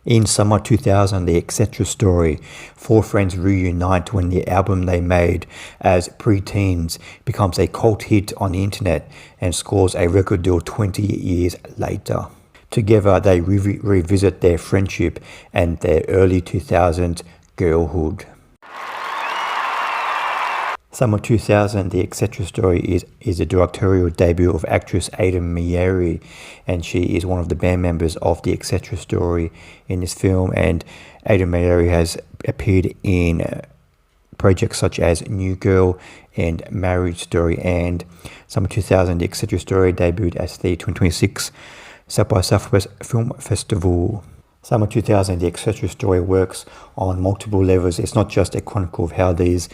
In summer 2000, the X-Cetra story, four friends reunite when the album they made as pre-teens becomes a cult hit on the internet and scores a record deal 20 years later. Together, they revisit their friendship and their early 2000s girlhood. Summer 2000, the X-Cetra story is a directorial debut of actress Ada Meyeri, and she is one of the band members of the X-Cetra story in this film. And Ada Meyeri has appeared in projects such as New Girl and Marriage Story. And Summer 2000, the X-Cetra story debuted at the 2026 South by Southwest Film Festival. Summer 2000, the X-Cetra story works on multiple levels. It's not just a chronicle of how these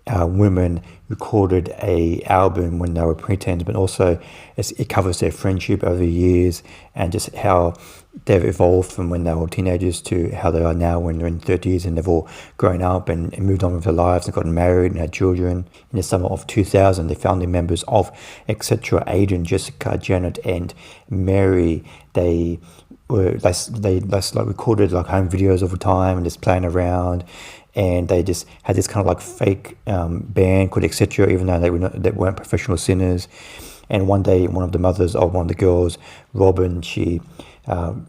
women recorded a album when they were preteens, but also it covers their friendship over the years and just how they've evolved from when they were teenagers to how they are now when they're in their 30s, and they've all grown up and moved on with their lives and gotten married and had children. In the summer of 2000, the founding members of X-Cetra, Aidan, Jessica, Janet and Mary, they recorded like home videos all the time and just playing around, and they just had this kind of like fake band called X-Cetra, even though they weren't professional singers. And one day, one of the mothers of one of the girls, Robin, she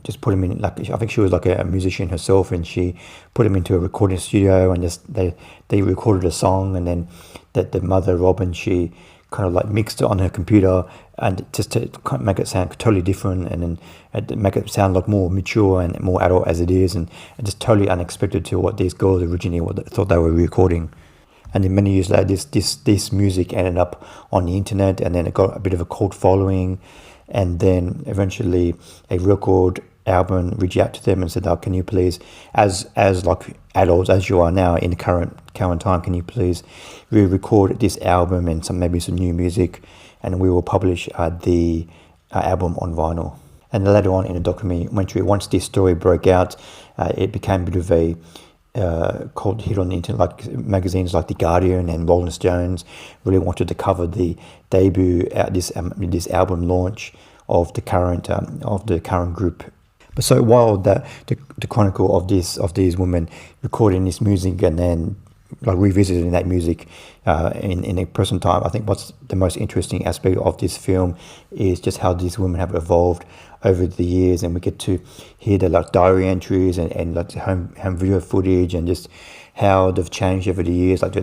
just put him in, like, I think she was like a musician herself, and she put him into a recording studio and just they recorded a song, and then the mother, Robin, she kind of like mixed it on her computer and just to make it sound totally different, and then make it sound like more mature and more adult as it is, and just totally unexpected to what these girls originally thought they were recording. And then many years later, this music ended up on the internet, and then it got a bit of a cult following, and then eventually a record album reached out to them and said, "Oh, can you please, as like adults as you are now in the current time, can you please re-record this album and maybe some new music, and we will publish the album on vinyl." And later on in the documentary, once this story broke out, it became a bit of a cult hit on the internet. Like magazines like The Guardian and Rolling Stones really wanted to cover the debut, this album launch of the current group. But so while the chronicle of these women recording this music and then like revisiting that music in the present time, I think what's the most interesting aspect of this film is just how these women have evolved over the years, and we get to hear their like diary entries and like home video footage, and just how they've changed over the years, like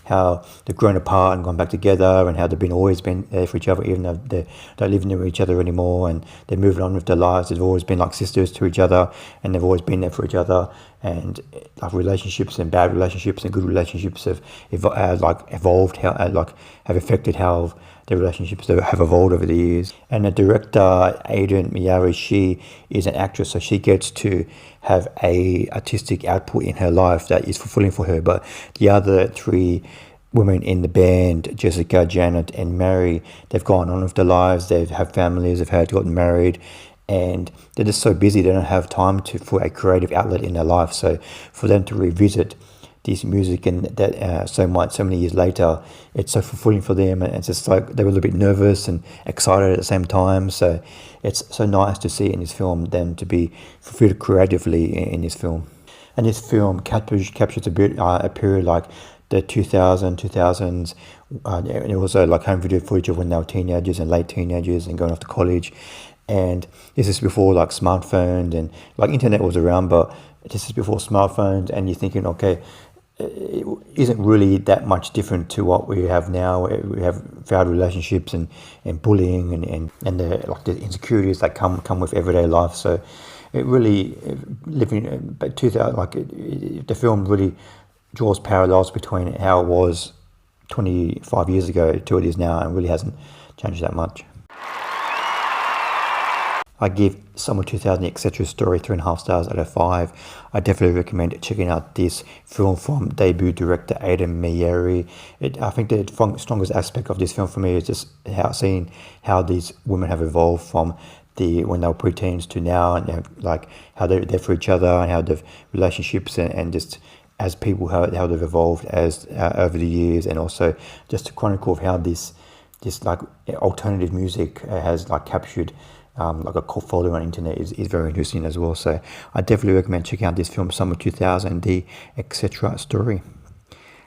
how they've grown apart and gone back together, and how they've always been there for each other, even though they don't live near each other anymore, and they're moving on with their lives. They've always been like sisters to each other, and they've always been there for each other. And like relationships and bad relationships and good relationships have evolved, have affected how the relationships that have evolved over the years. And the director, Ada Meyeri, she is an actress, so she gets to have a artistic output in her life that is fulfilling for her. But the other three women in the band, Jessica, Janet and Mary, they've gone on with their lives, they've had families, they've gotten married, and they're just so busy they don't have time for a creative outlet in their life. So for them to revisit this music and that so many years later, it's so fulfilling for them, and it's just like they were a little bit nervous and excited at the same time. So it's so nice to see in this film them to be fulfilled creatively in this film. And this film captures a period like the 2000s, and also like home video footage of when they were teenagers and late teenagers and going off to college. And this is before like smartphones, and like internet was around, but this is before smartphones, and you're thinking, okay, it isn't really that much different to what we have now. We have failed relationships and bullying and the insecurities that come with everyday life. So it really living 2000, the film really draws parallels between how it was 25 years ago to it is now, and really hasn't changed that much. I give Summer 2000 X-Cetra story 3.5 stars out of 5. I definitely recommend checking out this film from debut director Ada Meyeri. I think the strongest aspect of this film for me is just seeing how these women have evolved from when they were preteens to now, and like how they're there for each other, and how the relationships and just as people how they've evolved as over the years, and also just a chronicle of how this like alternative music has like captured like a cult following on the internet is very interesting as well. So I definitely recommend checking out this film, Summer 2000, the X-Cetra story.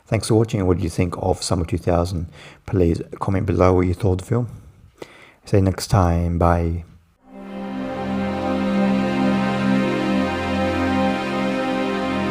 Thanks for watching. What did you think of Summer 2000? Please comment below what you thought of the film. See you next time. Bye.